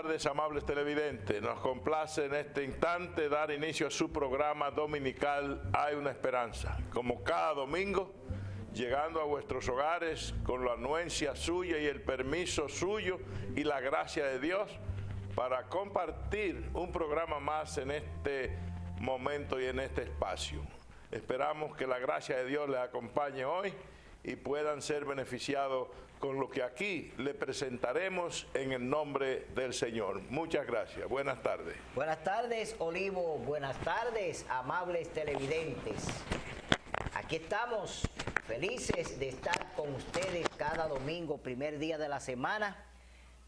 tardes, amables televidentes. Nos complace en este instante dar inicio a su programa dominical Hay una Esperanza. Como cada domingo, llegando a vuestros hogares con la anuencia suya y el permiso suyo y la gracia de Dios para compartir un programa más en este momento y en este espacio. Esperamos que la gracia de Dios les acompañe hoy y puedan ser beneficiados con lo que aquí le presentaremos en el nombre del Señor. Muchas gracias. Buenas tardes. Buenas tardes, Olivo. Buenas tardes, amables televidentes. Aquí estamos, felices de estar con ustedes cada domingo, primer día de la semana,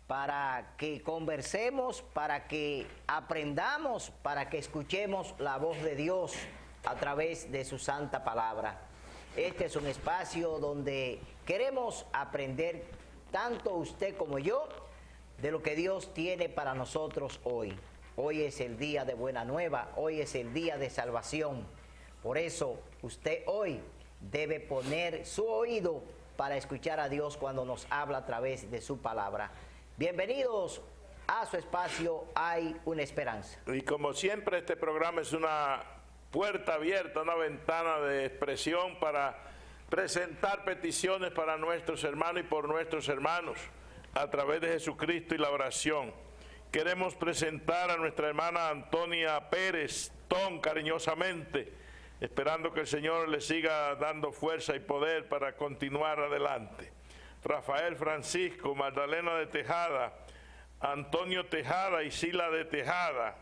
para que conversemos, para que aprendamos, para que escuchemos la voz de Dios a través de su santa palabra. Este es un espacio donde queremos aprender, tanto usted como yo, de lo que Dios tiene para nosotros hoy. Hoy es el día de buena nueva, hoy es el día de salvación. Por eso usted hoy debe poner su oído para escuchar a Dios cuando nos habla a través de su palabra. Bienvenidos a su espacio Hay una Esperanza. Y como siempre, este programa es una puerta abierta, una ventana de expresión para presentar peticiones para nuestros hermanos y por nuestros hermanos a través de Jesucristo y la oración. Queremos presentar a nuestra hermana Antonia Pérez Ton cariñosamente, esperando que el Señor le siga dando fuerza y poder para continuar adelante. Rafael Francisco, Magdalena de Tejada, Antonio Tejada y Sila de Tejada.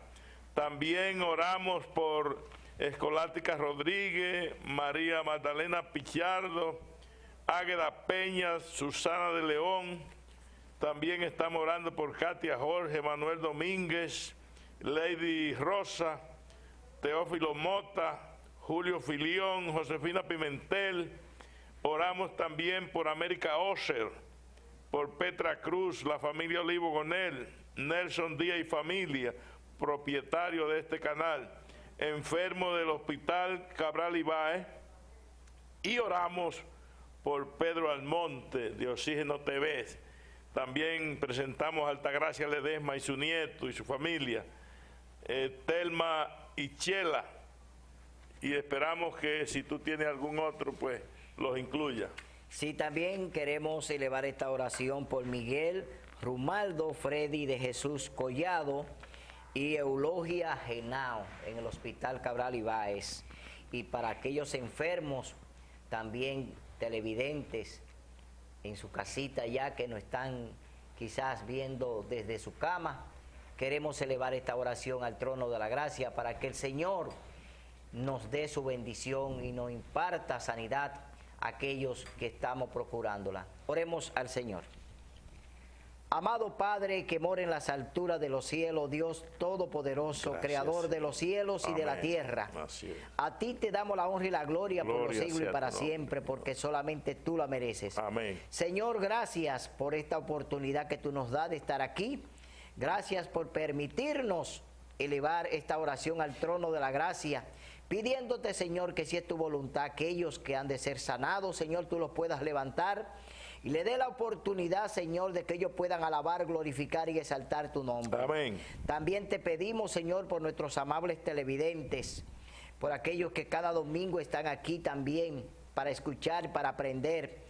También oramos por Escolástica Rodríguez, María Magdalena Pichardo, Águeda Peñas, Susana de León. También estamos orando por Katia Jorge, Manuel Domínguez, Lady Rosa, Teófilo Mota, Julio Filión, Josefina Pimentel. Oramos también por América Oser, por Petra Cruz, la familia Olivo Gonel, Nelson Díaz y familia, propietario de este canal, enfermo del hospital Cabral Ibáez, y oramos por Pedro Almonte de Oxígeno TV. También presentamos a Altagracia Ledesma y su nieto y su familia, Telma y Chela, y esperamos que si tú tienes algún otro, pues los incluya. Sí, también queremos elevar esta oración por Miguel Rumaldo Freddy de Jesús Collado y Eulogia Genao en el Hospital Cabral Ibáez, y para aquellos enfermos, también televidentes en su casita ya que nos están quizás viendo desde su cama, queremos elevar esta oración al trono de la gracia para que el Señor nos dé su bendición y nos imparta sanidad a aquellos que estamos procurándola. Oremos al Señor. Amado Padre que mora en las alturas de los cielos, Dios Todopoderoso, gracias, Creador de los cielos. Amén. Y de la tierra. A ti te damos la honra y la gloria por los siglos y para siempre, porque solamente tú la mereces. Amén. Señor, gracias por esta oportunidad que tú nos das de estar aquí. Gracias por permitirnos elevar esta oración al trono de la gracia, pidiéndote, Señor, que si es tu voluntad, aquellos que han de ser sanados, Señor, tú los puedas levantar y le dé la oportunidad, Señor, de que ellos puedan alabar, glorificar y exaltar tu nombre. Amén. También te pedimos, Señor, por nuestros amables televidentes, por aquellos que cada domingo están aquí también para escuchar, para aprender.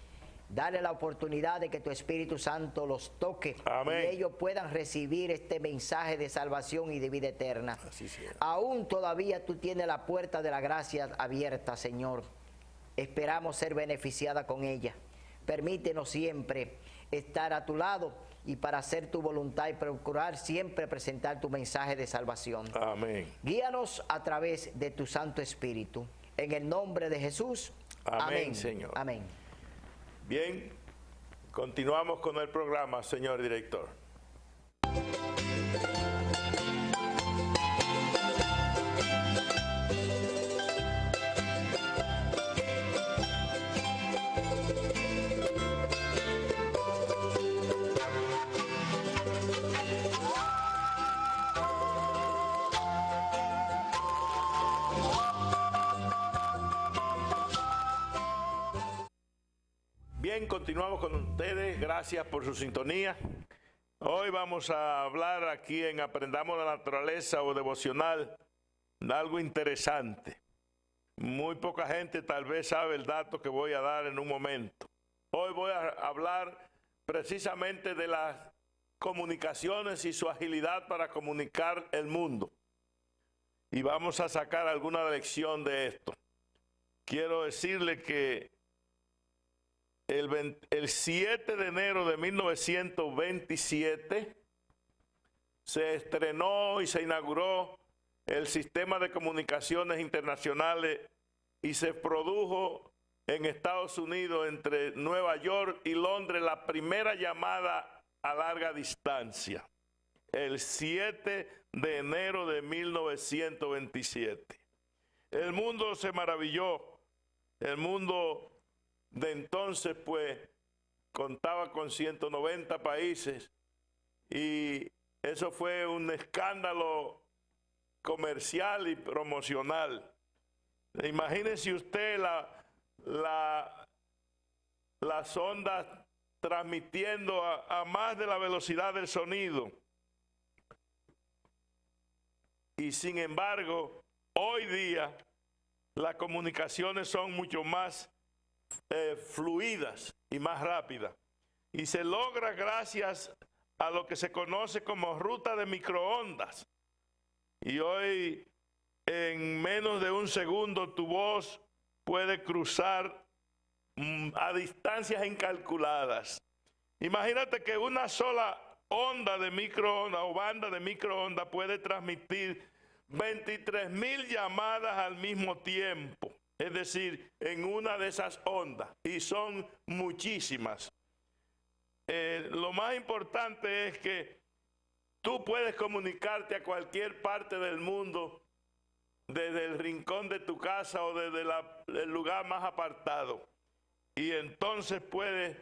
Dale la oportunidad de que tu Espíritu Santo los toque. Amén. Y ellos puedan recibir este mensaje de salvación y de vida eterna. Así sea. Aún todavía tú tienes la puerta de la gracia abierta, Señor. Esperamos ser beneficiada con ella. Permítenos siempre estar a tu lado y para hacer tu voluntad y procurar siempre presentar tu mensaje de salvación. Amén. Guíanos a través de tu Santo Espíritu. En el nombre de Jesús. Amén, amén. Señor. Amén. Bien, continuamos con el programa, señor director. Bien, continuamos con ustedes. Gracias por su sintonía. Hoy vamos a hablar aquí en Aprendamos la Naturaleza o Devocional de algo interesante. Muy poca gente tal vez sabe el dato que voy a dar en un momento. Hoy voy a hablar precisamente de las comunicaciones y su agilidad para comunicar el mundo. Y vamos a sacar alguna lección de esto. Quiero decirle que el 7 de enero de 1927 se estrenó y se inauguró el sistema de comunicaciones internacionales y se produjo en Estados Unidos, entre Nueva York y Londres, la primera llamada a larga distancia, el 7 de enero de 1927. El mundo se maravilló. El mundo de entonces, pues, contaba con 190 países y eso fue un escándalo comercial y promocional. Imagínese usted las ondas transmitiendo a más de la velocidad del sonido. Y sin embargo, hoy día las comunicaciones son mucho más fluidas y más rápidas. Y se logra gracias a lo que se conoce como ruta de microondas. Y hoy, en menos de un segundo, tu voz puede cruzar a distancias incalculadas. Imagínate que una sola onda de microondas o banda de microondas puede transmitir 23,000 llamadas al mismo tiempo. Es decir, en una de esas ondas. Y son muchísimas. Lo más importante es que tú puedes comunicarte a cualquier parte del mundo desde el rincón de tu casa o desde el lugar más apartado. Y entonces puedes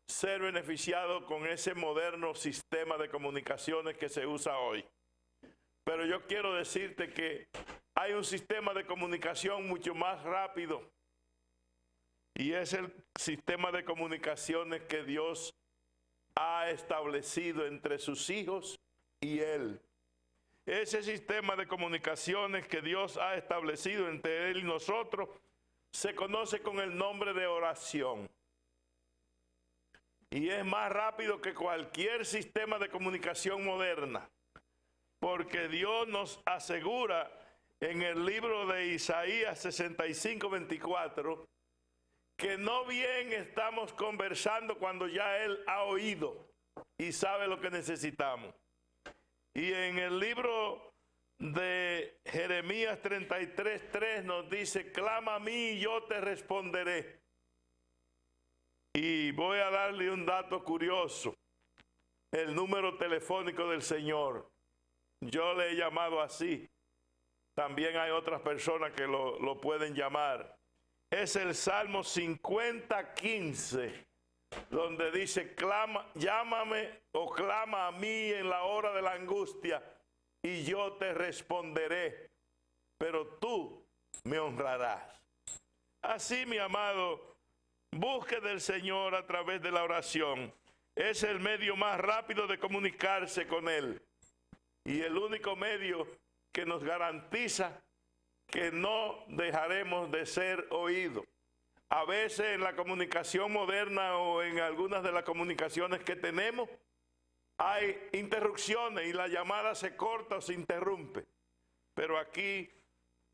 ser beneficiado con ese moderno sistema de comunicaciones que se usa hoy. Pero yo quiero decirte que hay un sistema de comunicación mucho más rápido. Y es el sistema de comunicaciones que Dios ha establecido entre sus hijos y Él. Ese sistema de comunicaciones que Dios ha establecido entre Él y nosotros se conoce con el nombre de oración. Y es más rápido que cualquier sistema de comunicación moderna. Porque Dios nos asegura en el libro de Isaías 65:24 que no bien estamos conversando cuando ya Él ha oído y sabe lo que necesitamos. Y en el libro de Jeremías 33:3 nos dice: clama a mí y yo te responderé. Y voy a darle un dato curioso: el número telefónico del Señor. Yo le he llamado así. También hay otras personas que lo pueden llamar. Es el Salmo 50:15, donde dice: llámame o clama a mí en la hora de la angustia y yo te responderé, pero tú me honrarás. Así, mi amado, busque del Señor a través de la oración. Es el medio más rápido de comunicarse con Él. Y el único medio que nos garantiza que no dejaremos de ser oídos. A veces en la comunicación moderna o en algunas de las comunicaciones que tenemos hay interrupciones y la llamada se corta o se interrumpe. Pero aquí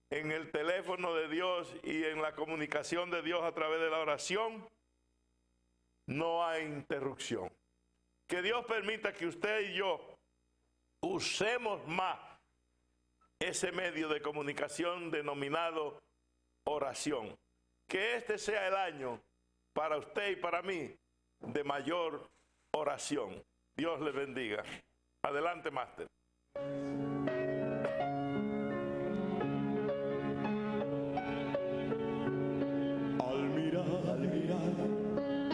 en el teléfono de Dios y en la comunicación de Dios a través de la oración no hay interrupción. Que Dios permita que usted y yo usemos más ese medio de comunicación denominado oración. Que este sea el año para usted y para mí de mayor oración. Dios le bendiga. Adelante, máster. Al mirar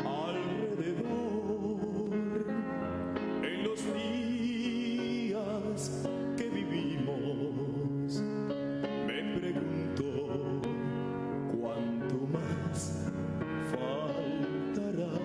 alrededor, en los días que vivimos, me pregunto cuánto más faltará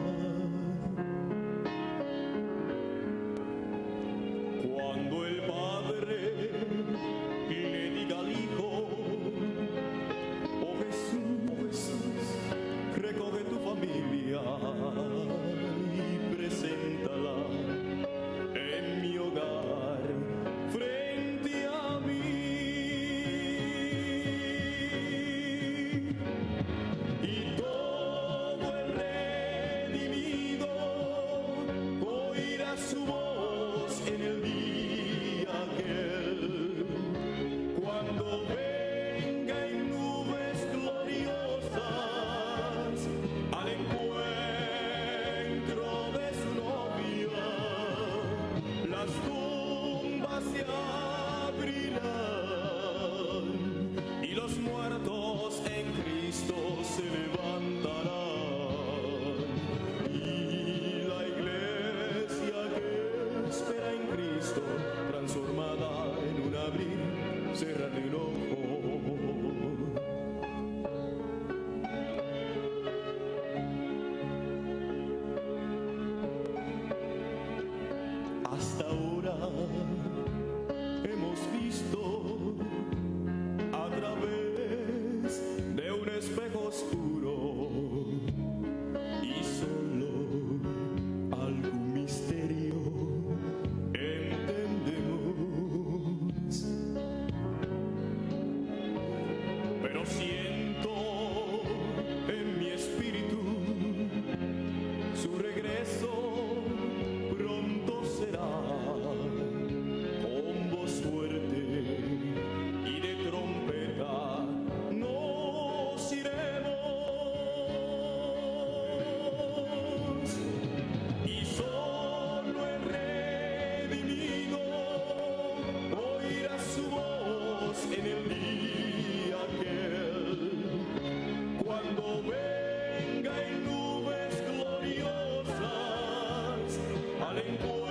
hasta ahora hemos visto a través de un espejo oscuro y solo algún misterio entendemos. Pero siento en mi espíritu su regreso pronto será, con voz fuerte y de trompeta nos iremos, y solo el redimido oirá su voz en el día aquel, cuando venga en nubes gloriosas al encuentro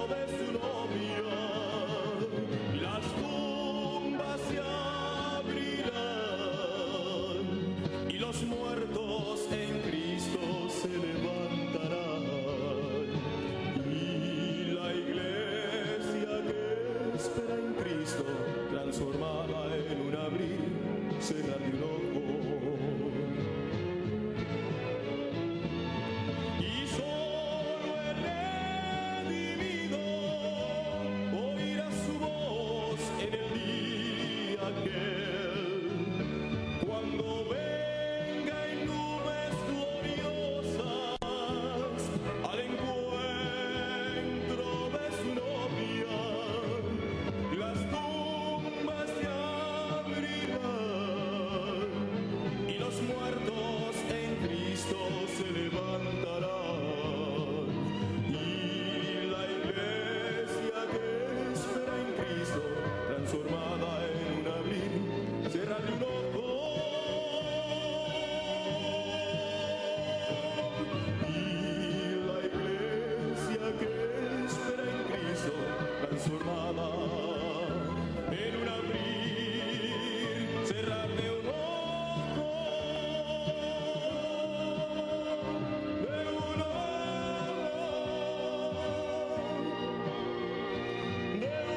de su novia. Las tumbas se abrirán y los muertos en Cristo se levantarán, y la iglesia que espera en Cristo, transformada en un abrir, cerrar de un ojo. Y solo el redimido oirá su voz en el día aquel, cuando venga en nubes gloriosas al encuentro de su novia. Las tumbas se abrirán y los muertos en Cristo se levantarán, y la iglesia que espera en Cristo, transformada en un abrir, cerrar de un ojo. Y la iglesia que espera en Cristo, transformada en un abrir, cerrar de un ojo, de un ojo, de un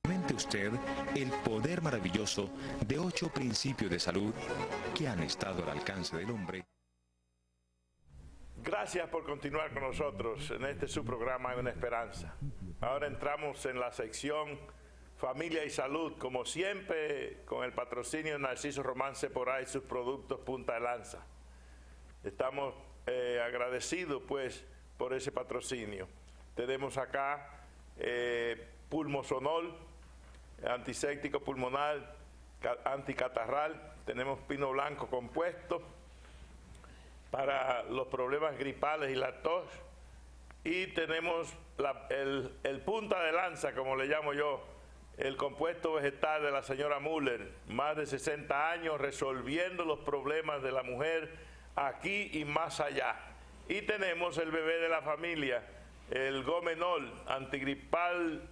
Experimente usted el poder maravilloso de 8 principios de salud que han estado al alcance del hombre. Gracias por continuar con nosotros en este su programa Una Esperanza. Ahora entramos en la sección Familia y Salud, como siempre con el patrocinio de Narciso Román Sephora y sus productos Punta de Lanza. Estamos agradecidos pues por ese patrocinio. Tenemos acá Pulmosonol, antiséptico pulmonar, anticatarral. Tenemos pino blanco compuesto para los problemas gripales y la tos. Y tenemos el punta de lanza, como le llamo yo, el compuesto vegetal de la señora Müller, más de 60 años resolviendo los problemas de la mujer aquí y más allá. Y tenemos el bebé de la familia, el Gomenol, antigripal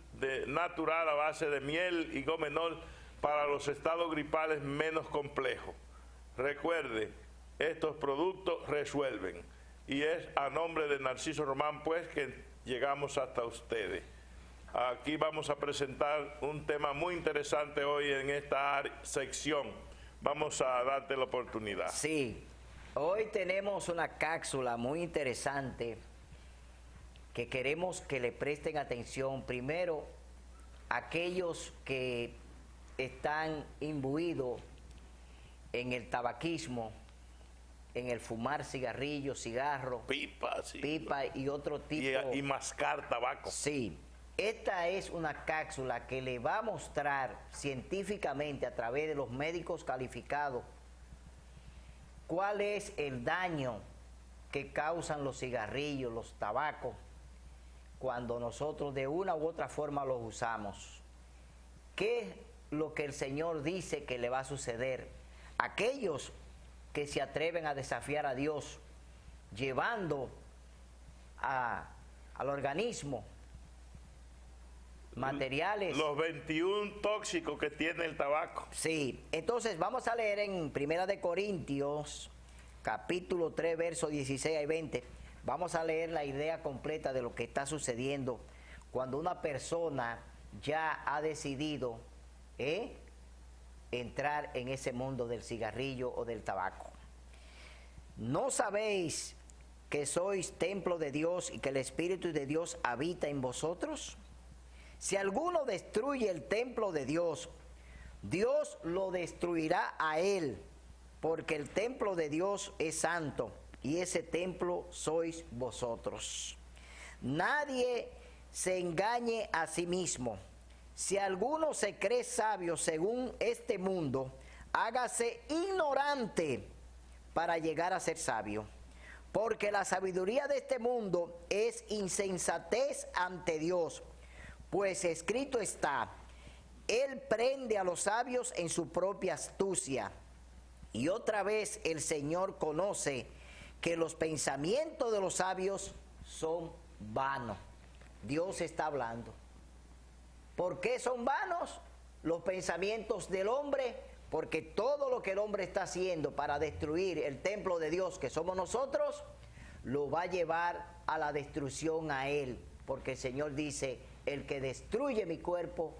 natural a base de miel y Gomenol para los estados gripales menos complejos. Recuerde, estos productos resuelven. Y es a nombre de Narciso Román pues que llegamos hasta ustedes. Aquí vamos a presentar un tema muy interesante hoy en esta sección. Vamos a darte la oportunidad. Sí, hoy tenemos una cápsula muy interesante que queremos que le presten atención. Primero, aquellos que están imbuidos en el tabaquismo, en el fumar cigarrillos, cigarros, Pipa, sí. pipa y otro tipo. Y mascar tabaco. Sí, esta es una cápsula que le va a mostrar científicamente a través de los médicos calificados cuál es el daño que causan los cigarrillos, los tabacos, cuando nosotros de una u otra forma los usamos. ¿Qué es lo que el Señor dice que le va a suceder? Aquellos que se atreven a desafiar a Dios, llevando al organismo materiales. Los 21 tóxicos que tiene el tabaco. Sí, entonces vamos a leer en Primera de Corintios, capítulo 3, versos 16 y 20. Vamos a leer la idea completa de lo que está sucediendo cuando una persona ya ha decidido entrar en ese mundo del cigarrillo o del tabaco. ¿No sabéis que sois templo de Dios y que el Espíritu de Dios habita en vosotros? Si alguno destruye el templo de Dios, Dios lo destruirá a él, porque el templo de Dios es santo y ese templo sois vosotros. Nadie se engañe a sí mismo. Si alguno se cree sabio según este mundo, hágase ignorante para llegar a ser sabio. Porque la sabiduría de este mundo es insensatez ante Dios. Pues escrito está, Él prende a los sabios en su propia astucia. Y otra vez el Señor conoce que los pensamientos de los sabios son vanos. Dios está hablando. ¿Por qué son vanos los pensamientos del hombre? Porque todo lo que el hombre está haciendo para destruir el templo de Dios, que somos nosotros, lo va a llevar a la destrucción a él. Porque el Señor dice, el que destruye mi cuerpo,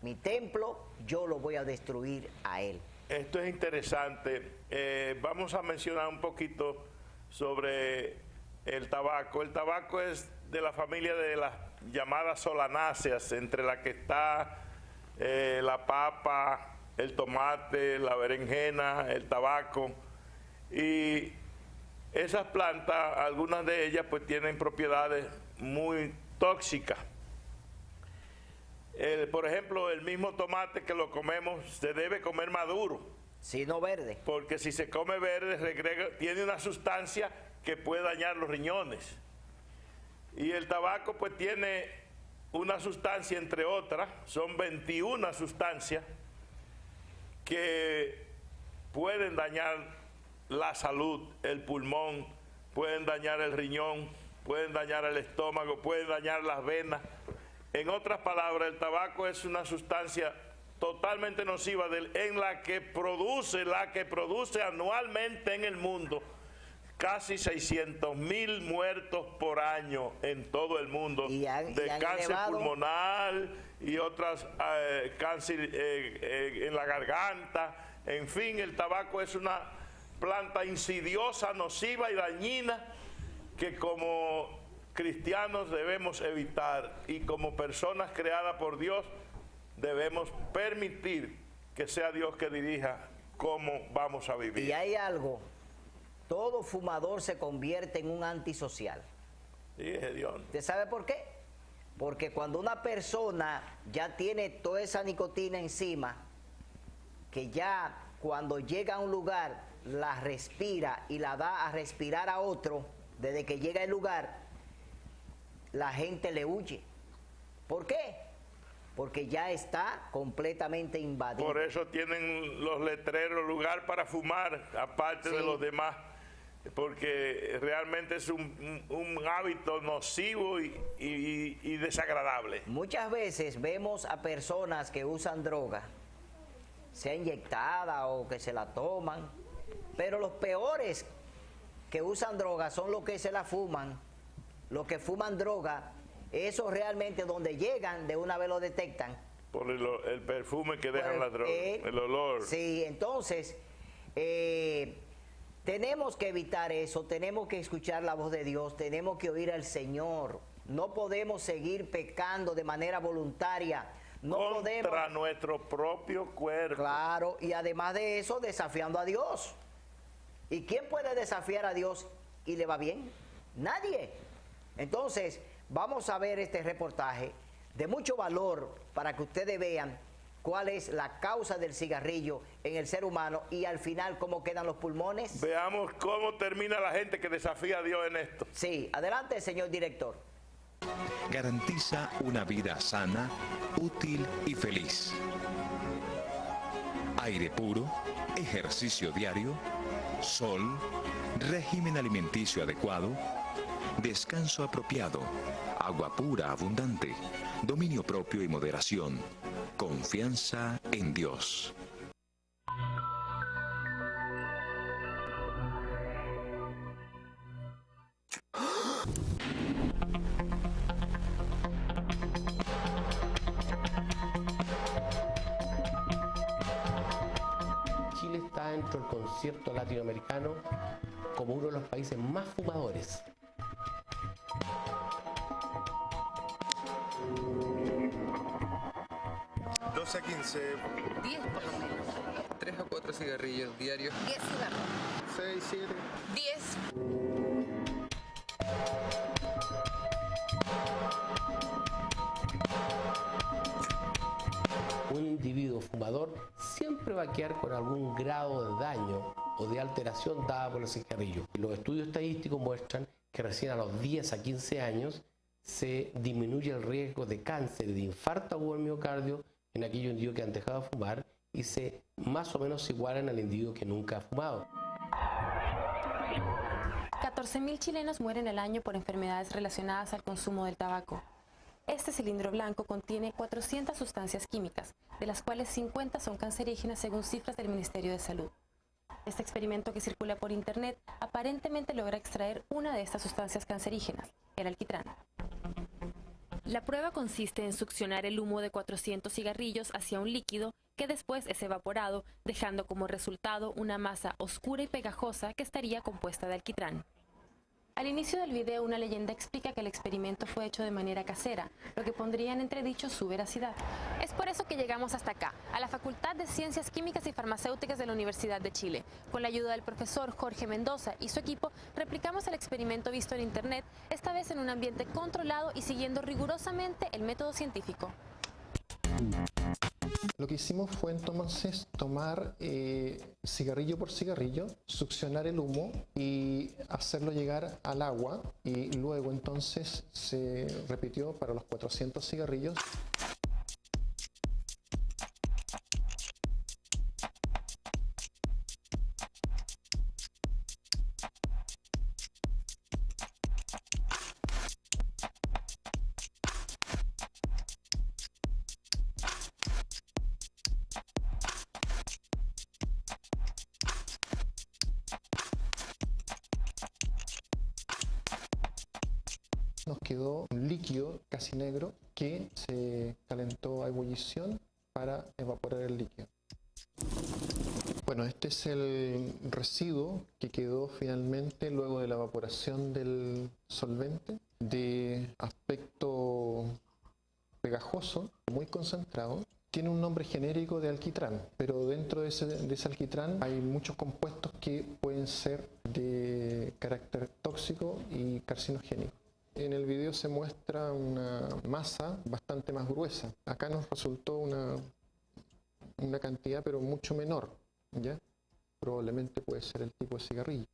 mi templo, yo lo voy a destruir a él. Esto es interesante. Vamos a mencionar un poquito sobre el tabaco. El tabaco es de la familia de las llamadas solanáceas, entre las que está la papa, el tomate, la berenjena, el tabaco. Y esas plantas, algunas de ellas pues tienen propiedades muy tóxicas. Por ejemplo, el mismo tomate que lo comemos se debe comer maduro. Si no verde. Porque si se come verde, tiene una sustancia que puede dañar los riñones. Y el tabaco pues tiene una sustancia, entre otras, son 21 sustancias que pueden dañar la salud, el pulmón, pueden dañar el riñón, pueden dañar el estómago, pueden dañar las venas. En otras palabras, el tabaco es una sustancia totalmente nociva en la que produce anualmente en el mundo casi 600,000 muertos por año en todo el mundo de cáncer pulmonar y otras cáncer en la garganta. En fin, el tabaco es una planta insidiosa, nociva y dañina que como cristianos debemos evitar, y como personas creadas por Dios debemos permitir que sea Dios que dirija cómo vamos a vivir. Y hay algo, todo fumador se convierte en un antisocial. Sí, es Dios. ¿Usted sabe por qué? Porque cuando una persona ya tiene toda esa nicotina encima, que ya cuando llega a un lugar la respira y la da a respirar a otro, desde que llega al lugar, la gente le huye. ¿Por qué? Porque ya está completamente invadido. Por eso tienen los letreros lugar para fumar, aparte de los demás, porque realmente es un hábito nocivo y desagradable. Muchas veces vemos a personas que usan droga, sea inyectada o que se la toman, pero los peores que usan droga son los que se la fuman. Los que fuman droga, eso realmente donde llegan, de una vez lo detectan. Por el perfume que dejan la droga, el olor. Sí, entonces, tenemos que evitar eso, tenemos que escuchar la voz de Dios, tenemos que oír al Señor. No podemos seguir pecando de manera voluntaria. No podemos. Contra nuestro propio cuerpo. Claro, y además de eso, desafiando a Dios. ¿Y quién puede desafiar a Dios y le va bien? Nadie. Entonces, vamos a ver este reportaje de mucho valor para que ustedes vean cuál es la causa del cigarrillo en el ser humano y al final cómo quedan los pulmones. Veamos cómo termina la gente que desafía a Dios en esto. Sí, adelante, señor director. Garantiza una vida sana, útil y feliz. Aire puro, ejercicio diario, sol, régimen alimenticio adecuado, descanso apropiado, agua pura abundante, dominio propio y moderación, confianza en Dios. Chile está dentro del concierto latinoamericano como uno de los países más fumadores. ¿12 a 15? 10 por lo menos. 3 o 4 cigarrillos diarios. 10 cigarros. 6, 7. 10. Un individuo fumador siempre va a quedar con algún grado de daño o de alteración dada por el cigarrillo. Los estudios estadísticos muestran que recién a los 10 a 15 años se disminuye el riesgo de cáncer y de infarto agudo del miocardio en aquellos individuos que han dejado de fumar y se más o menos igualan al individuo que nunca ha fumado. 14.000 chilenos mueren al año por enfermedades relacionadas al consumo del tabaco. Este cilindro blanco contiene 400 sustancias químicas, de las cuales 50 son cancerígenas según cifras del Ministerio de Salud. Este experimento que circula por internet aparentemente logra extraer una de estas sustancias cancerígenas, el alquitrán. La prueba consiste en succionar el humo de 400 cigarrillos hacia un líquido que después es evaporado, dejando como resultado una masa oscura y pegajosa que estaría compuesta de alquitrán. Al inicio del video, una leyenda explica que el experimento fue hecho de manera casera, lo que pondría en entredicho su veracidad. Es por eso que llegamos hasta acá, a la Facultad de Ciencias Químicas y Farmacéuticas de la Universidad de Chile. Con la ayuda del profesor Jorge Mendoza y su equipo, replicamos el experimento visto en internet, esta vez en un ambiente controlado y siguiendo rigurosamente el método científico. Lo que hicimos fue entonces tomar cigarrillo por cigarrillo, succionar el humo y hacerlo llegar al agua, y luego entonces se repitió para los 400 cigarrillos. Nos quedó un líquido casi negro que se calentó a ebullición para evaporar el líquido. Bueno, este es el residuo que quedó finalmente luego de la evaporación del solvente, de aspecto pegajoso, muy concentrado. Tiene un nombre genérico de alquitrán, pero dentro de ese alquitrán hay muchos compuestos que pueden ser de carácter tóxico y carcinogénico. En el video se muestra una masa bastante más gruesa. Acá nos resultó una cantidad pero mucho menor, ¿ya? Probablemente puede ser el tipo de cigarrillo.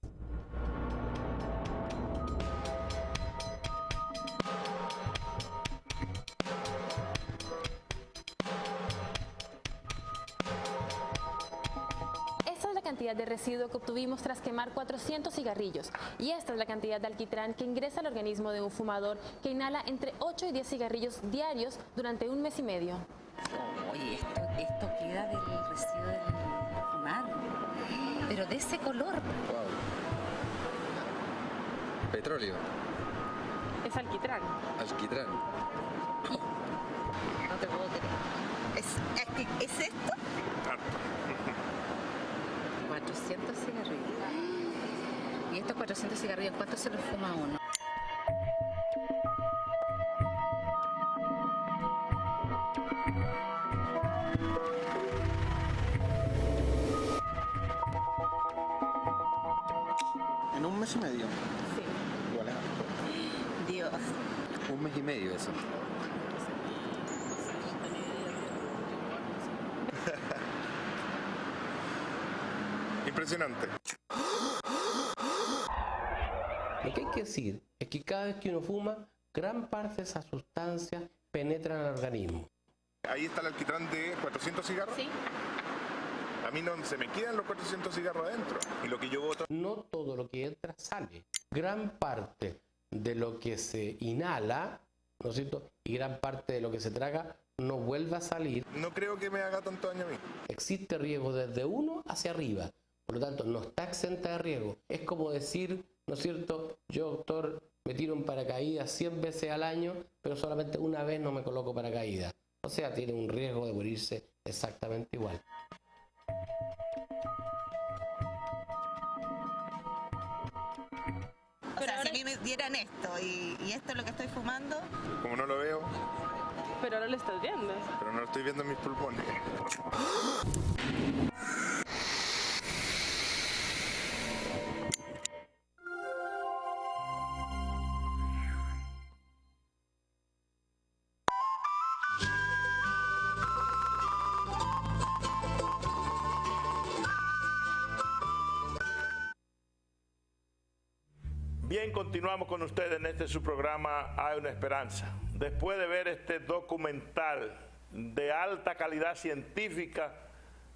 Cantidad de residuo que obtuvimos tras quemar 400 cigarrillos, y esta es la cantidad de alquitrán que ingresa al organismo de un fumador que inhala entre 8 y 10 cigarrillos diarios durante un mes y medio. Oye, esto queda del residuo del fumar, pero de ese color. Wow. Petróleo. Es alquitrán. Alquitrán. No te puedo creer. ¿Es esto? 400 cigarrillos. ¿Y estos 400 cigarrillos cuánto se los fuma uno? ¿En un mes y medio? Sí. Igual es harto. Dios. Un mes y medio eso. Impresionante. Lo que hay que decir es que cada vez que uno fuma, gran parte de esas sustancias penetran al organismo. Ahí está el alquitrán de 400 cigarros. Sí. A mí no se me quedan los 400 cigarros adentro. Y lo que yo boto... No todo lo que entra sale. Gran parte de lo que se inhala, ¿no es cierto? Y gran parte de lo que se traga no vuelve a salir. No creo que me haga tanto daño a mí. Existe riesgo desde 1 hacia arriba, por lo tanto no está exenta de riesgo. Es como decir, ¿no es cierto? Yo, doctor, me tiro en paracaídas 100 veces al año, pero solamente una vez no me coloco paracaídas. O sea, tiene un riesgo de morirse exactamente igual. O sea, si a mí me dieran esto y esto es lo que estoy fumando. Como no lo veo, Pero ahora lo estás viendo. pero no lo estoy viendo en mis pulmones. Bien, continuamos con ustedes en este su programa Hay una Esperanza. Después de ver este documental de alta calidad científica,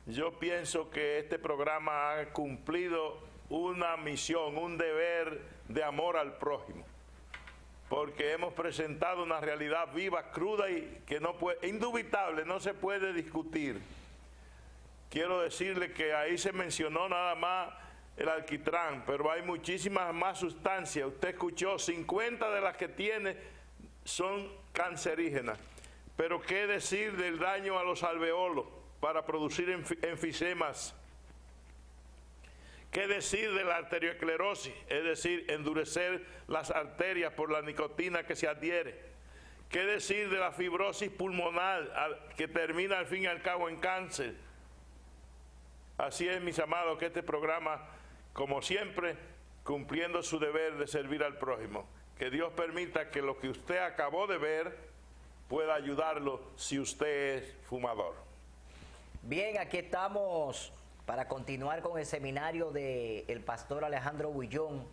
yo pienso que este programa ha cumplido una misión, un deber de amor al prójimo, porque hemos presentado una realidad viva, cruda y que no puede, indubitable, no se puede discutir. Quiero decirle que ahí se mencionó nada más el alquitrán, pero hay muchísimas más sustancias. Usted escuchó, 50 de las que tiene son cancerígenas. Pero qué decir del daño a los alveolos para producir enfisemas. Qué decir de la arteriosclerosis, es decir, endurecer las arterias por la nicotina que se adhiere. Qué decir de la fibrosis pulmonar que termina al fin y al cabo en cáncer. Así es, mis amados, que este programa, como siempre, cumpliendo su deber de servir al prójimo. Que Dios permita que lo que usted acabó de ver pueda ayudarlo si usted es fumador. Bien, aquí estamos para continuar con el seminario del pastor Alejandro Bullón,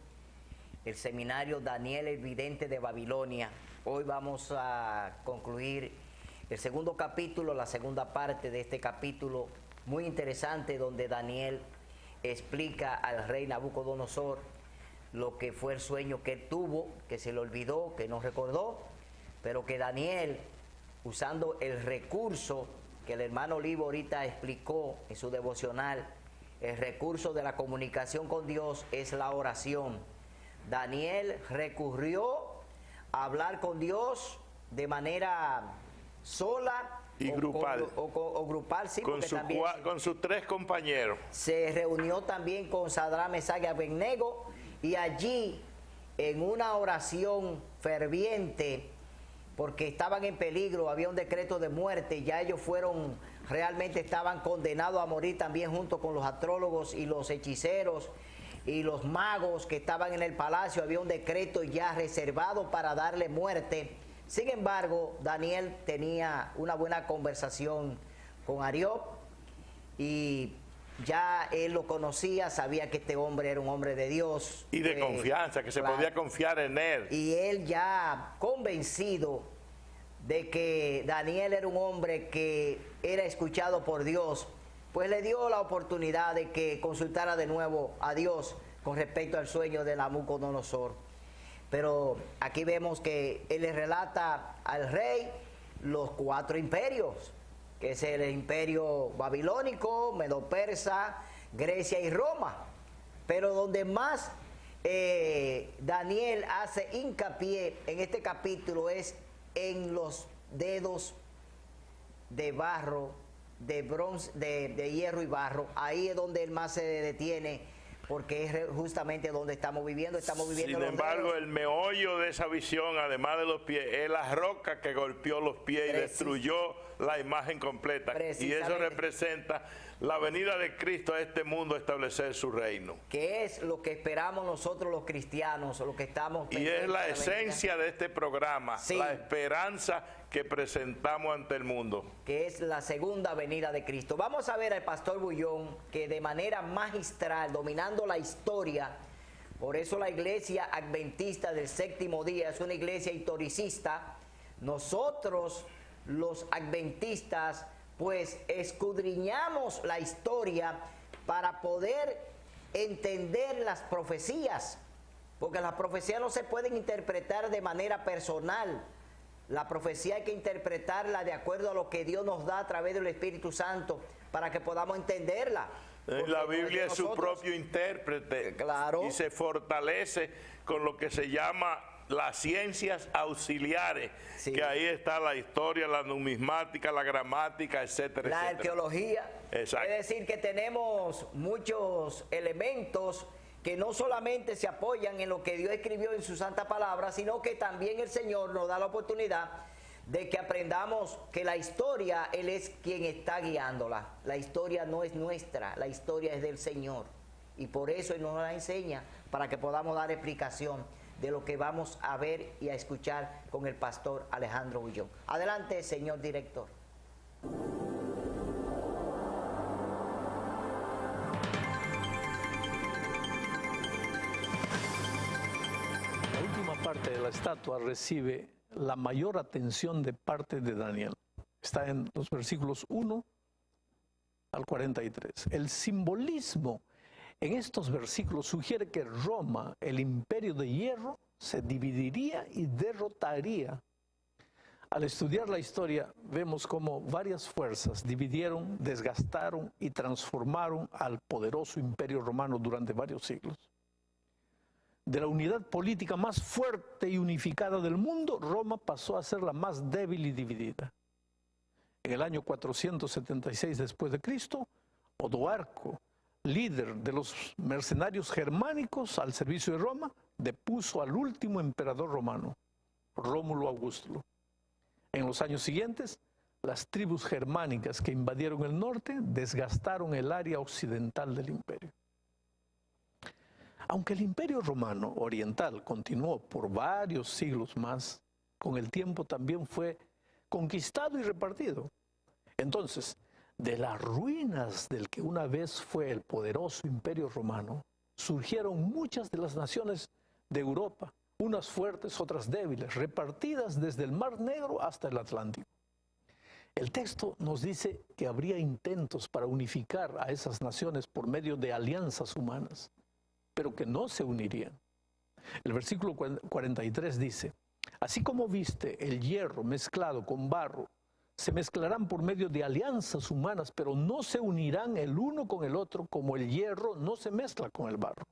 el seminario Daniel el Vidente de Babilonia. Hoy vamos a concluir el segundo capítulo, la segunda parte de este capítulo muy interesante, donde Daniel explica al rey Nabucodonosor lo que fue el sueño que él tuvo, que se le olvidó, que no recordó, pero que Daniel, usando el recurso que el hermano Olivo ahorita explicó en su devocional, el recurso de la comunicación con Dios es la oración. Daniel recurrió a hablar con Dios de manera sola y grupal. O grupal, sí, con, porque también con sus 3 compañeros. Se reunió también con Sadrach, Mesach y Abednego, y allí, en una oración ferviente, porque estaban en peligro, había un decreto de muerte, ya ellos realmente estaban condenados a morir también junto con los astrólogos y los hechiceros y los magos que estaban en el palacio, había un decreto ya reservado para darle muerte. Sin embargo, Daniel tenía una buena conversación con Arioc y ya él lo conocía, sabía que este hombre era un hombre de Dios. Y de confianza, que se podía confiar en él. Y él ya convencido de que Daniel era un hombre que era escuchado por Dios, pues le dio la oportunidad de que consultara de nuevo a Dios con respecto al sueño de Nabucodonosor. Pero aquí vemos que él le relata al rey los 4 imperios, que es el imperio babilónico, medo-persa, Grecia y Roma. Pero donde más Daniel hace hincapié en este capítulo es en los dedos de barro, de bronce, de hierro y barro. Ahí es donde él más se detiene, porque es justamente donde estamos viviendo. Sin embargo, el meollo de esa visión, además de los pies, es la roca que golpeó los pies y destruyó la imagen completa. Y eso representa la venida de Cristo a este mundo a establecer su reino. Que es lo que esperamos nosotros los cristianos, lo que estamos... Y es la esencia de este programa, la esperanza que presentamos ante el mundo. Que es la segunda venida de Cristo. Vamos a ver al pastor Bullón, que de manera magistral, dominando la historia, por eso la iglesia adventista del séptimo día es una iglesia historicista. Nosotros, los adventistas, pues escudriñamos la historia para poder entender las profecías porque las profecías no se pueden interpretar de manera personal. La profecía hay que interpretarla de acuerdo a lo que Dios nos da a través del Espíritu Santo para que podamos entenderla. La Biblia es su propio intérprete. Claro. Y se fortalece con lo que se llama las ciencias auxiliares, sí, que ahí está la historia, la numismática, la gramática, etcétera, la etcétera. Arqueología. Exacto. Es decir, que tenemos muchos elementos que no solamente se apoyan en lo que Dios escribió en su santa palabra, sino que también el Señor nos da la oportunidad de que aprendamos que la historia, Él es quien está guiándola. La historia no es nuestra, la historia es del Señor. Y por eso Él nos la enseña, para que podamos dar explicación de lo que vamos a ver y a escuchar con el pastor Alejandro Bullón. Adelante, señor director. La última parte de la estatua recibe la mayor atención de parte de Daniel. Está en los versículos 1 al 43. El simbolismo en estos versículos sugiere que Roma, el imperio de hierro, se dividiría y derrotaría. Al estudiar la historia, vemos cómo varias fuerzas dividieron, desgastaron y transformaron al poderoso imperio romano durante varios siglos. De la unidad política más fuerte y unificada del mundo, Roma pasó a ser la más débil y dividida. En el año 476 después de Cristo, Odoarco, líder de los mercenarios germánicos al servicio de Roma, depuso al último emperador romano, Rómulo Augusto. En los años siguientes, las tribus germánicas que invadieron el norte desgastaron el área occidental del imperio. Aunque el imperio romano oriental continuó por varios siglos más, con el tiempo también fue conquistado y repartido. Entonces, de las ruinas del que una vez fue el poderoso imperio romano, surgieron muchas de las naciones de Europa, unas fuertes, otras débiles, repartidas desde el Mar Negro hasta el Atlántico. El texto nos dice que habría intentos para unificar a esas naciones por medio de alianzas humanas, pero que no se unirían. El versículo 43 dice: así como viste el hierro mezclado con barro, se mezclarán por medio de alianzas humanas, pero no se unirán el uno con el otro como el hierro no se mezcla con el barro.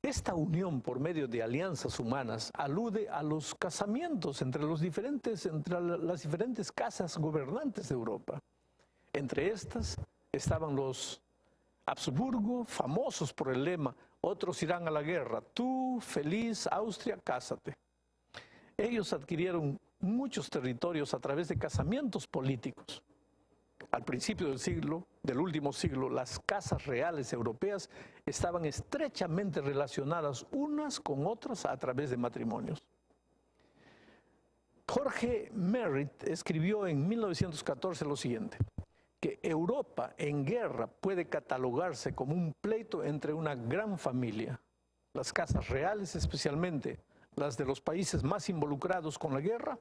Esta unión por medio de alianzas humanas alude a los casamientos entre las diferentes casas gobernantes de Europa. Entre estas estaban los Habsburgo, famosos por el lema: otros irán a la guerra, tú, feliz Austria, cásate. Ellos adquirieron muchos territorios a través de casamientos políticos. Al principio del último siglo, las casas reales europeas estaban estrechamente relacionadas unas con otras a través de matrimonios. Jorge Merritt escribió en 1914 lo siguiente: que Europa en guerra puede catalogarse como un pleito entre una gran familia. Las casas reales, especialmente las de los países más involucrados con la guerra,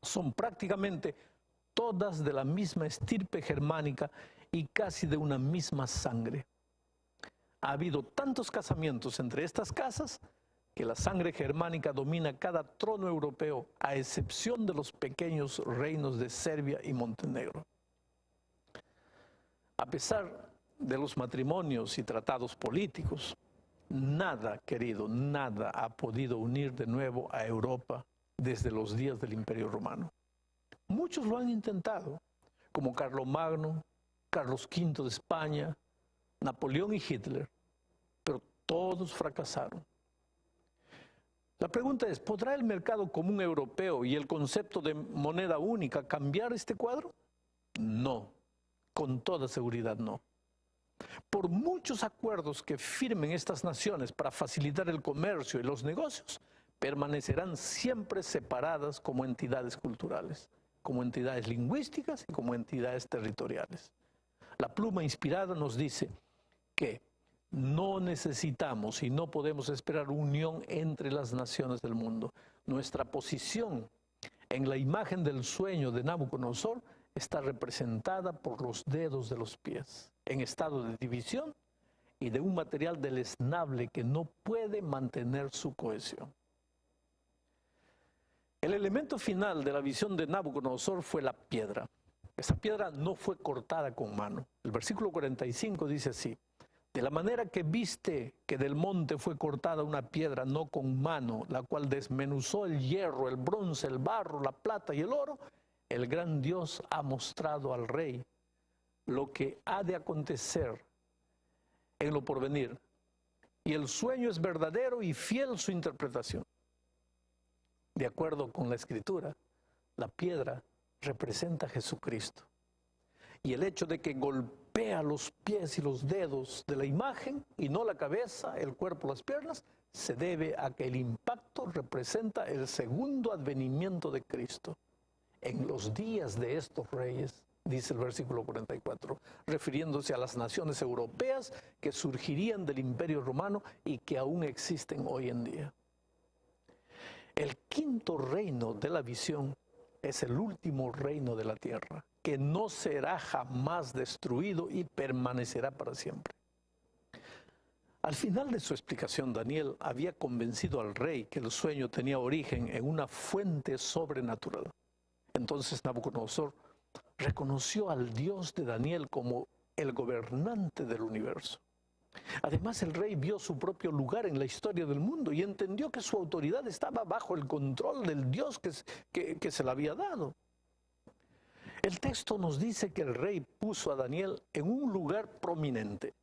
son prácticamente todas de la misma estirpe germánica y casi de una misma sangre. Ha habido tantos casamientos entre estas casas que la sangre germánica domina cada trono europeo, a excepción de los pequeños reinos de Serbia y Montenegro. A pesar de los matrimonios y tratados políticos, nada, querido, nada ha podido unir de nuevo a Europa desde los días del Imperio Romano. Muchos lo han intentado, como Carlomagno, Carlos V de España, Napoleón y Hitler, pero todos fracasaron. La pregunta es: ¿podrá el mercado común europeo y el concepto de moneda única cambiar este cuadro? No, con toda seguridad no. Por muchos acuerdos que firmen estas naciones para facilitar el comercio y los negocios, permanecerán siempre separadas como entidades culturales, como entidades lingüísticas y como entidades territoriales. La pluma inspirada nos dice que no necesitamos y no podemos esperar unión entre las naciones del mundo. Nuestra posición en la imagen del sueño de Nabucodonosor está representada por los dedos de los pies, en estado de división y de un material deleznable que no puede mantener su cohesión. El elemento final de la visión de Nabucodonosor fue la piedra. Esa piedra no fue cortada con mano. El versículo 45 dice así: de la manera que viste que del monte fue cortada una piedra no con mano, la cual desmenuzó el hierro, el bronce, el barro, la plata y el oro, el gran Dios ha mostrado al rey lo que ha de acontecer en lo porvenir. Y el sueño es verdadero y fiel su interpretación. De acuerdo con la Escritura, la piedra representa a Jesucristo. Y el hecho de que golpea los pies y los dedos de la imagen y no la cabeza, el cuerpo, las piernas, se debe a que el impacto representa el segundo advenimiento de Cristo. En los días de estos reyes, dice el versículo 44, refiriéndose a las naciones europeas que surgirían del Imperio Romano y que aún existen hoy en día. El quinto reino de la visión es el último reino de la tierra, que no será jamás destruido y permanecerá para siempre. Al final de su explicación, Daniel había convencido al rey que el sueño tenía origen en una fuente sobrenatural. Entonces Nabucodonosor reconoció al Dios de Daniel como el gobernante del universo. Además, el rey vio su propio lugar en la historia del mundo y entendió que su autoridad estaba bajo el control del Dios que se le había dado. El texto nos dice que el rey puso a Daniel en un lugar prominente.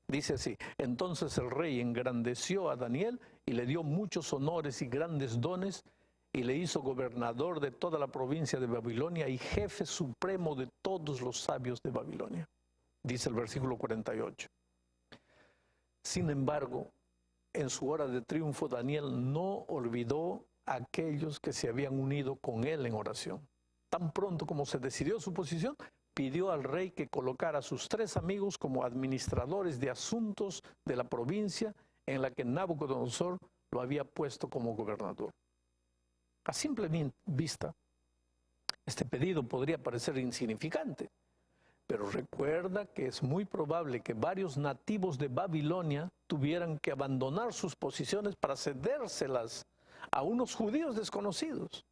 Dice así: entonces el rey engrandeció a Daniel y le dio muchos honores y grandes dones, y le hizo gobernador de toda la provincia de Babilonia y jefe supremo de todos los sabios de Babilonia. Dice el versículo 48. Sin embargo, en su hora de triunfo, Daniel no olvidó a aquellos que se habían unido con él en oración. Tan pronto como se decidió su posición, pidió al rey que colocara a sus 3 amigos como administradores de asuntos de la provincia en la que Nabucodonosor lo había puesto como gobernador. A simple vista, este pedido podría parecer insignificante, pero recuerda que es muy probable que varios nativos de Babilonia tuvieran que abandonar sus posiciones para cedérselas a unos judíos desconocidos.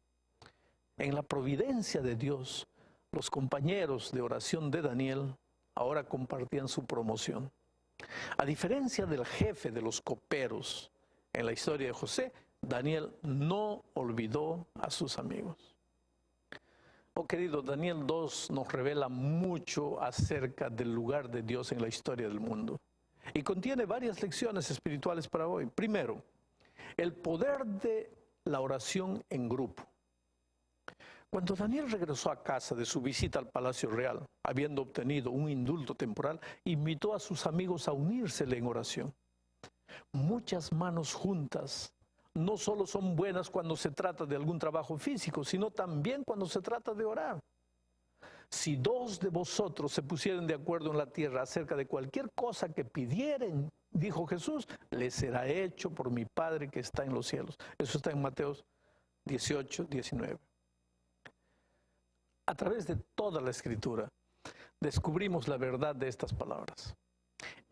En la providencia de Dios, los compañeros de oración de Daniel ahora compartían su promoción. A diferencia del jefe de los coperos en la historia de José, Daniel no olvidó a sus amigos. Oh querido, Daniel 2 nos revela mucho acerca del lugar de Dios en la historia del mundo y contiene varias lecciones espirituales para hoy. Primero, el poder de la oración en grupo. Cuando Daniel regresó a casa de su visita al Palacio Real, habiendo obtenido un indulto temporal, invitó a sus amigos a unírsele en oración. Muchas manos juntas no solo son buenas cuando se trata de algún trabajo físico, sino también cuando se trata de orar. Si 2 de vosotros se pusieren de acuerdo en la tierra acerca de cualquier cosa que pidieren, dijo Jesús, les será hecho por mi Padre que está en los cielos. Eso está en Mateo 18, 19. A través de toda la Escritura descubrimos la verdad de estas palabras.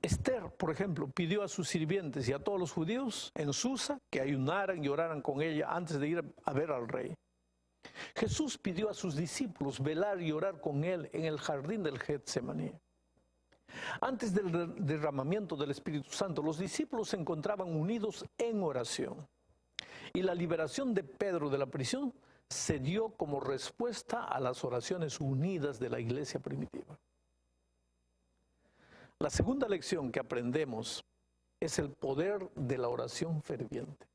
Esther, por ejemplo, pidió a sus sirvientes y a todos los judíos en Susa que ayunaran y oraran con ella antes de ir a ver al rey. Jesús pidió a sus discípulos velar y orar con él en el jardín del Getsemaní. Antes del derramamiento del Espíritu Santo, los discípulos se encontraban unidos en oración. Y la liberación de Pedro de la prisión se dio como respuesta a las oraciones unidas de la iglesia primitiva. La segunda lección que aprendemos es el poder de la oración ferviente.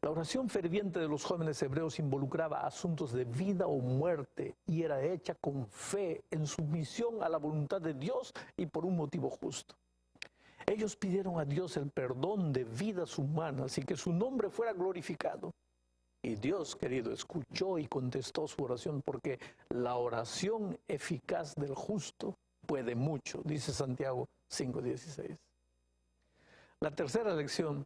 La oración ferviente de los jóvenes hebreos involucraba asuntos de vida o muerte y era hecha con fe, en sumisión a la voluntad de Dios y por un motivo justo. Ellos pidieron a Dios el perdón de vidas humanas y que su nombre fuera glorificado. Y Dios, querido, escuchó y contestó su oración, porque la oración eficaz del justo puede mucho, dice Santiago 5:16. La tercera lección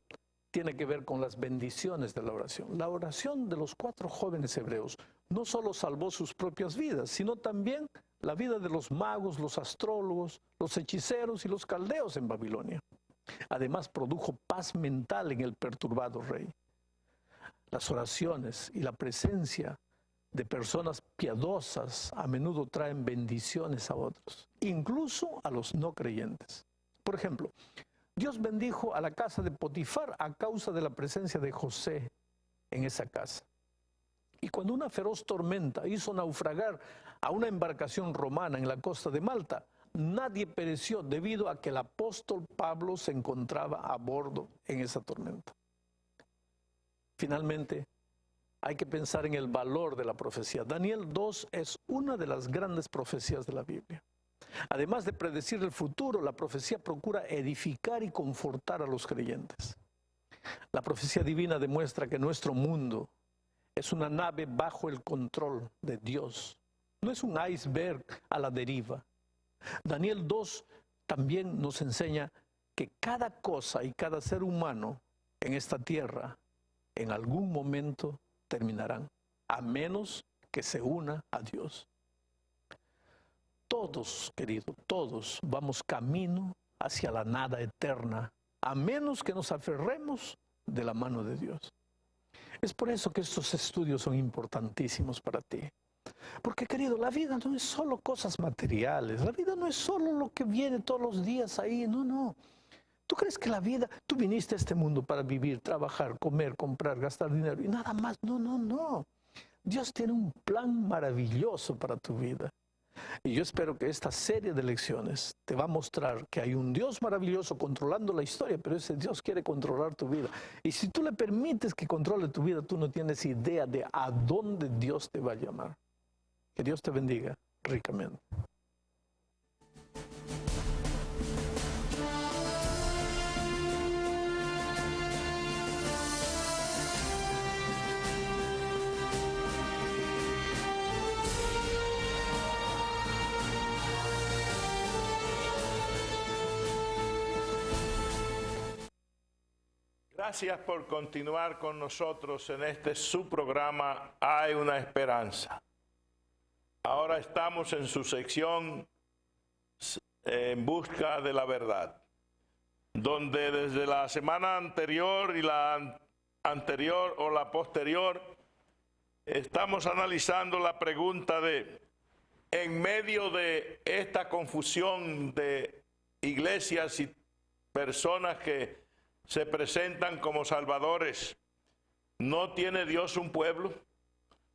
tiene que ver con las bendiciones de la oración. La oración de los 4 jóvenes hebreos no solo salvó sus propias vidas, sino también la vida de los magos, los astrólogos, los hechiceros y los caldeos en Babilonia. Además, produjo paz mental en el perturbado rey. Las oraciones y la presencia de personas piadosas a menudo traen bendiciones a otros, incluso a los no creyentes. Por ejemplo, Dios bendijo a la casa de Potifar a causa de la presencia de José en esa casa. Y cuando una feroz tormenta hizo naufragar a una embarcación romana en la costa de Malta, nadie pereció debido a que el apóstol Pablo se encontraba a bordo en esa tormenta. Finalmente, hay que pensar en el valor de la profecía. Daniel 2 es una de las grandes profecías de la Biblia. Además de predecir el futuro, la profecía procura edificar y confortar a los creyentes. La profecía divina demuestra que nuestro mundo es una nave bajo el control de Dios. No es un iceberg a la deriva. Daniel 2 también nos enseña que cada cosa y cada ser humano en esta tierra en algún momento terminarán, a menos que se una a Dios. Todos, querido, todos vamos camino hacia la nada eterna, a menos que nos aferremos de la mano de Dios. Es por eso que estos estudios son importantísimos para ti. Porque, querido, la vida no es solo cosas materiales, la vida no es solo lo que viene todos los días ahí, no. ¿Tú crees que la vida, tú viniste a este mundo para vivir, trabajar, comer, comprar, gastar dinero y nada más? No. Dios tiene un plan maravilloso para tu vida. Y yo espero que esta serie de lecciones te va a mostrar que hay un Dios maravilloso controlando la historia, pero ese Dios quiere controlar tu vida. Y si tú le permites que controle tu vida, tú no tienes idea de a dónde Dios te va a llamar. Que Dios te bendiga ricamente. Gracias por continuar con nosotros en este su programa Hay una Esperanza. Ahora estamos en su sección En Busca de la Verdad, donde desde la semana anterior y la anterior o la posterior estamos analizando la pregunta de, en medio de esta confusión de iglesias y personas que se presentan como salvadores, ¿no tiene Dios un pueblo?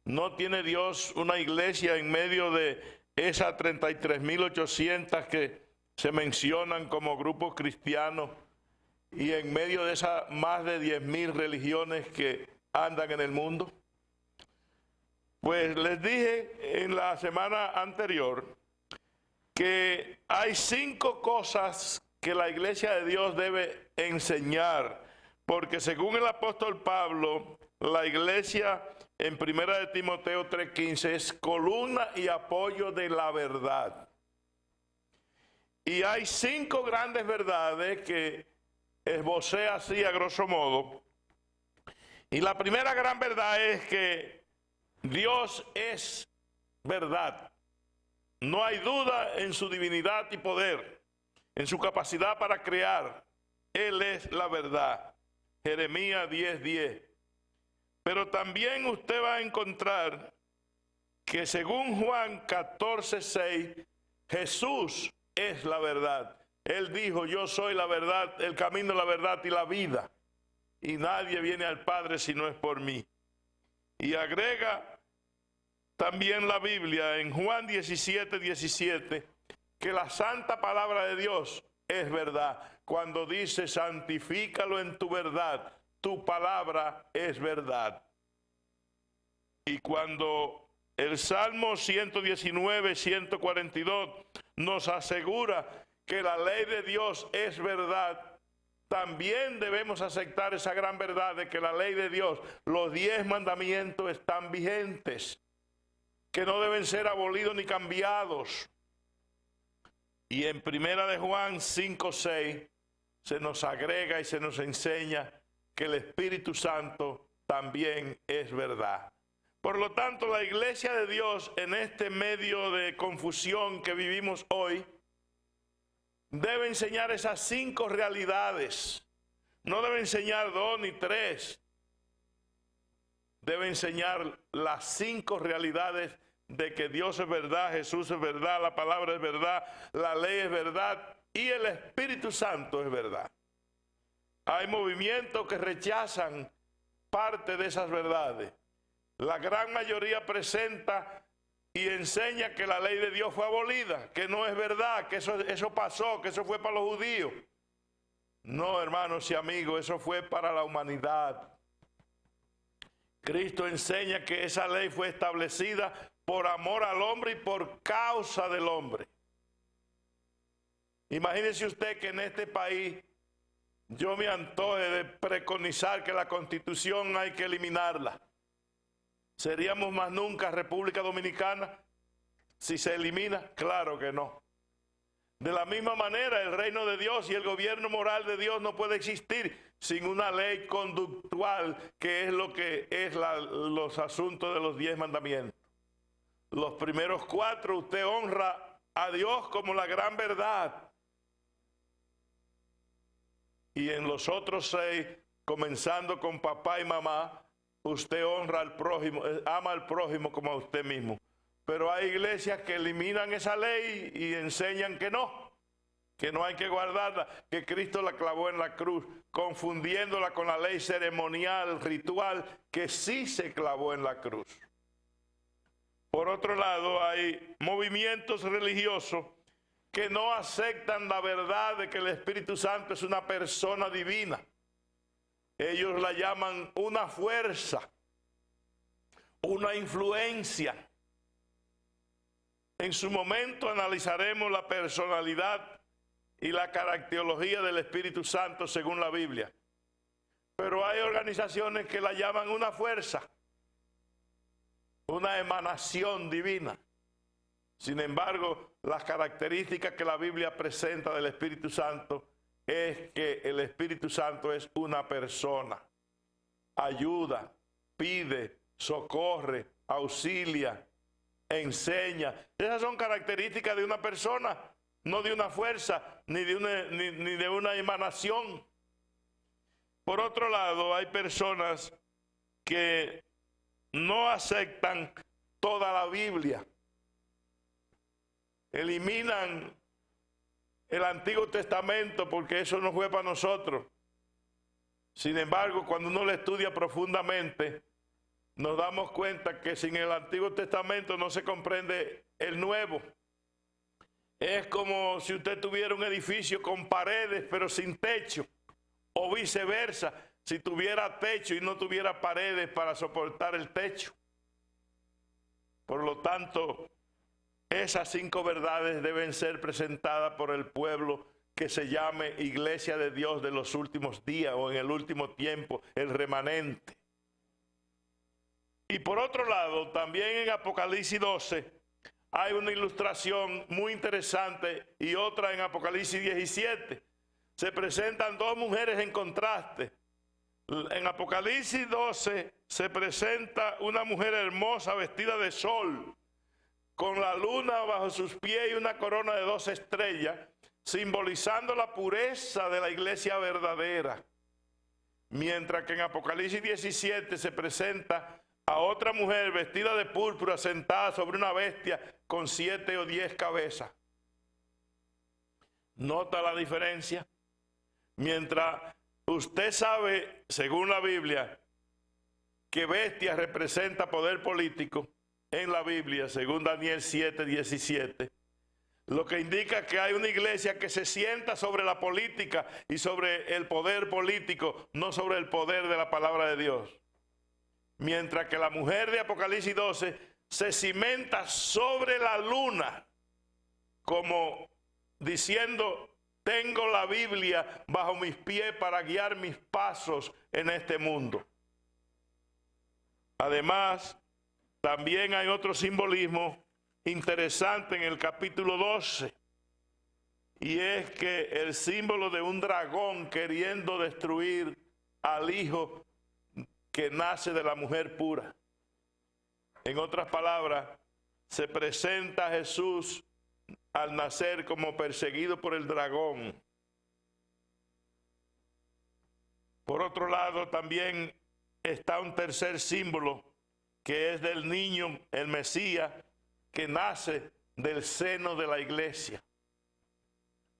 ¿No tiene Dios una iglesia en medio de esas 33.800 que se mencionan como grupos cristianos y en medio de esas más de 10.000 religiones que andan en el mundo? Pues les dije en la semana anterior que hay 5 cosas que la iglesia de Dios debe enseñar, porque según el apóstol Pablo, la iglesia en 1 de Timoteo 3:15 es columna y apoyo de la verdad. Y hay 5 grandes verdades que esbocé así a grosso modo. Y la primera gran verdad es que Dios es verdad. No hay duda en su divinidad y poder, en su capacidad para crear. Él es la verdad. Jeremías 10:10. Pero también usted va a encontrar que según Juan 14:6, Jesús es la verdad. Él dijo, yo soy la verdad, el camino, la verdad y la vida. Y nadie viene al Padre si no es por mí. Y agrega también la Biblia en Juan 17:17, que la santa palabra de Dios es verdad. Cuando dice, santifícalo en tu verdad, tu palabra es verdad. Y cuando el Salmo 119, 142 nos asegura que la ley de Dios es verdad, también debemos aceptar esa gran verdad de que la ley de Dios, los 10 mandamientos están vigentes, que no deben ser abolidos ni cambiados. Y en 1 de Juan 5:6 se nos agrega y se nos enseña que el Espíritu Santo también es verdad. Por lo tanto, la iglesia de Dios en este medio de confusión que vivimos hoy debe enseñar esas 5 realidades. No debe enseñar 2 ni 3. Debe enseñar las 5 realidades de que Dios es verdad, Jesús es verdad, la palabra es verdad, la ley es verdad y el Espíritu Santo es verdad. Hay movimientos que rechazan parte de esas verdades. La gran mayoría presenta y enseña que la ley de Dios fue abolida, que no es verdad, que eso pasó, que eso fue para los judíos. No, hermanos y amigos, eso fue para la humanidad. Cristo enseña que esa ley fue establecida por amor al hombre y por causa del hombre. Imagínese usted que en este país yo me antoje de preconizar que la Constitución hay que eliminarla. ¿Seríamos más nunca República Dominicana si se elimina? Claro que no. De la misma manera, el reino de Dios y el gobierno moral de Dios no puede existir sin una ley conductual, que es lo que es los asuntos de los 10 mandamientos. Los primeros 4, usted honra a Dios como la gran verdad. Y en los otros 6, comenzando con papá y mamá, usted honra al prójimo, ama al prójimo como a usted mismo. Pero hay iglesias que eliminan esa ley y enseñan que no hay que guardarla, que Cristo la clavó en la cruz, confundiéndola con la ley ceremonial, ritual, que sí se clavó en la cruz. Por otro lado, hay movimientos religiosos que no aceptan la verdad de que el Espíritu Santo es una persona divina. Ellos la llaman una fuerza, una influencia. En su momento analizaremos la personalidad y la caracterología del Espíritu Santo según la Biblia. Pero hay organizaciones que la llaman una fuerza, una emanación divina. Sin embargo, las características que la Biblia presenta del Espíritu Santo es que el Espíritu Santo es una persona. Ayuda, pide, socorre, auxilia, enseña. Esas son características de una persona, no de una fuerza, ni de una emanación. Por otro lado, hay personas que no aceptan toda la Biblia. Eliminan el Antiguo Testamento porque eso no fue para nosotros. Sin embargo, cuando uno lo estudia profundamente, nos damos cuenta que sin el Antiguo Testamento no se comprende el Nuevo. Es como si usted tuviera un edificio con paredes pero sin techo, o viceversa, si tuviera techo y no tuviera paredes para soportar el techo. Por lo tanto, esas 5 verdades deben ser presentadas por el pueblo que se llame Iglesia de Dios de los últimos días o en el último tiempo, el remanente. Y por otro lado, también en Apocalipsis 12 hay una ilustración muy interesante y otra en Apocalipsis 17. Se presentan 2 mujeres en contraste. En Apocalipsis 12 se presenta una mujer hermosa vestida de sol, con la luna bajo sus pies y una corona de 2 estrellas, simbolizando la pureza de la iglesia verdadera. Mientras que en Apocalipsis 17 se presenta a otra mujer vestida de púrpura sentada sobre una bestia con 7 o 10 cabezas. ¿Nota la diferencia? Mientras usted sabe, según la Biblia, que bestia representa poder político, en la Biblia, según Daniel 7:17, lo que indica que hay una iglesia que se sienta sobre la política y sobre el poder político, no sobre el poder de la palabra de Dios. Mientras que la mujer de Apocalipsis 12 se cimenta sobre la luna, como diciendo, tengo la Biblia bajo mis pies para guiar mis pasos en este mundo. Además, también hay otro simbolismo interesante en el capítulo 12, y es que el símbolo de un dragón queriendo destruir al hijo que nace de la mujer pura. En otras palabras, se presenta a Jesús al nacer como perseguido por el dragón. Por otro lado, también está un tercer símbolo, que es del niño, el Mesías, que nace del seno de la iglesia.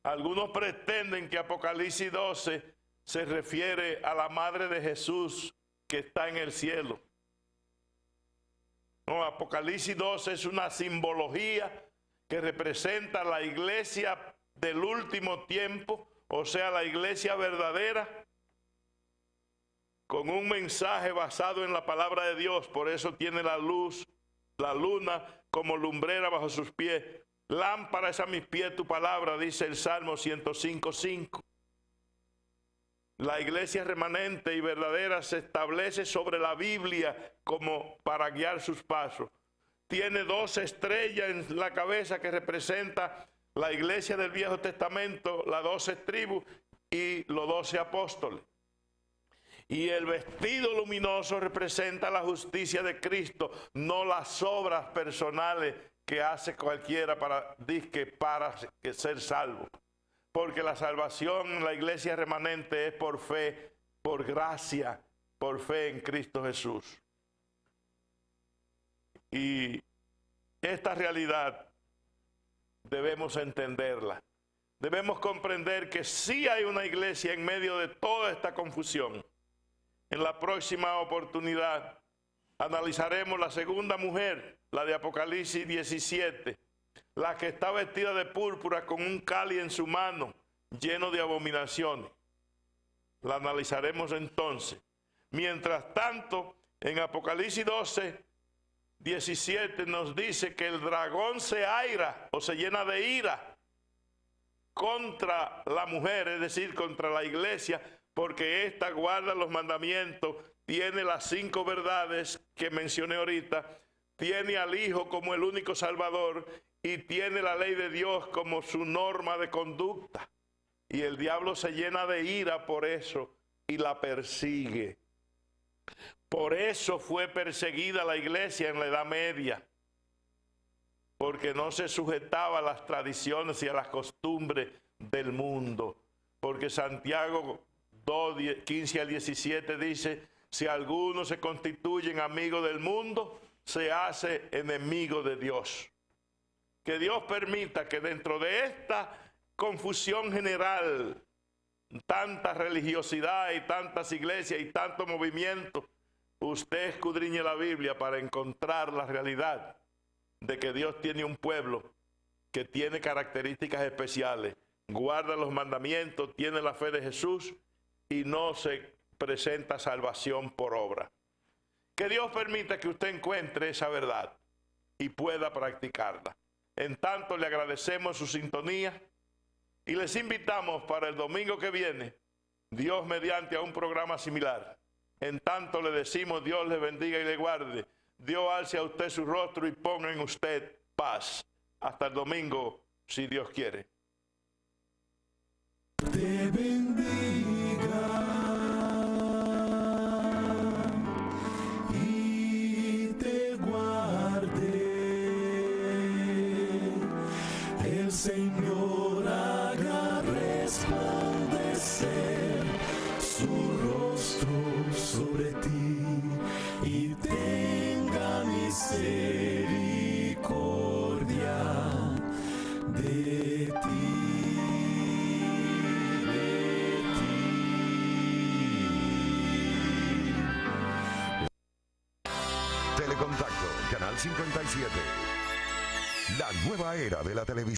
Algunos pretenden que Apocalipsis 12 se refiere a la madre de Jesús que está en el cielo. No, Apocalipsis 12 es una simbología que representa la iglesia del último tiempo, o sea, la iglesia verdadera, con un mensaje basado en la palabra de Dios. Por eso tiene la luz, la luna como lumbrera bajo sus pies. Lámpara es a mis pies tu palabra, dice el Salmo 105:5. La iglesia remanente y verdadera se establece sobre la Biblia como para guiar sus pasos. Tiene 12 estrellas en la cabeza que representa la iglesia del Viejo Testamento, las 12 tribus y los 12 apóstoles. Y el vestido luminoso representa la justicia de Cristo, no las obras personales que hace cualquiera para ser salvo. Porque la salvación en la iglesia remanente es por fe, por gracia, por fe en Cristo Jesús. Y esta realidad debemos entenderla. Debemos comprender que sí hay una iglesia en medio de toda esta confusión. En la próxima oportunidad analizaremos la segunda mujer, la de Apocalipsis 17, la que está vestida de púrpura con un cáliz en su mano lleno de abominaciones. La analizaremos entonces. Mientras tanto, en Apocalipsis 12, 17 nos dice que el dragón se aira o se llena de ira contra la mujer, es decir, contra la iglesia, porque ésta guarda los mandamientos, tiene las 5 verdades que mencioné ahorita, tiene al Hijo como el único Salvador y tiene la ley de Dios como su norma de conducta. Y el diablo se llena de ira por eso y la persigue. Por eso fue perseguida la iglesia en la Edad Media, porque no se sujetaba a las tradiciones y a las costumbres del mundo. Porque Santiago 2, 15 al 17 dice, si alguno se constituye amigo del mundo, se hace enemigo de Dios. Que Dios permita que dentro de esta confusión general, tanta religiosidad y tantas iglesias y tanto movimiento, usted escudriñe la Biblia para encontrar la realidad de que Dios tiene un pueblo que tiene características especiales, guarda los mandamientos, tiene la fe de Jesús y no se presenta salvación por obra. Que Dios permita que usted encuentre esa verdad y pueda practicarla. En tanto, le agradecemos su sintonía y les invitamos para el domingo que viene, Dios mediante, a un programa similar. En tanto, le decimos, Dios le bendiga y le guarde. Dios alce a usted su rostro y ponga en usted paz. Hasta el domingo, si Dios quiere. Te bendiga y te guarde. El Señor haga resplandecer su rostro sobre ti y tenga misericordia de ti. Telecontacto, Canal 57. La nueva era de la televisión.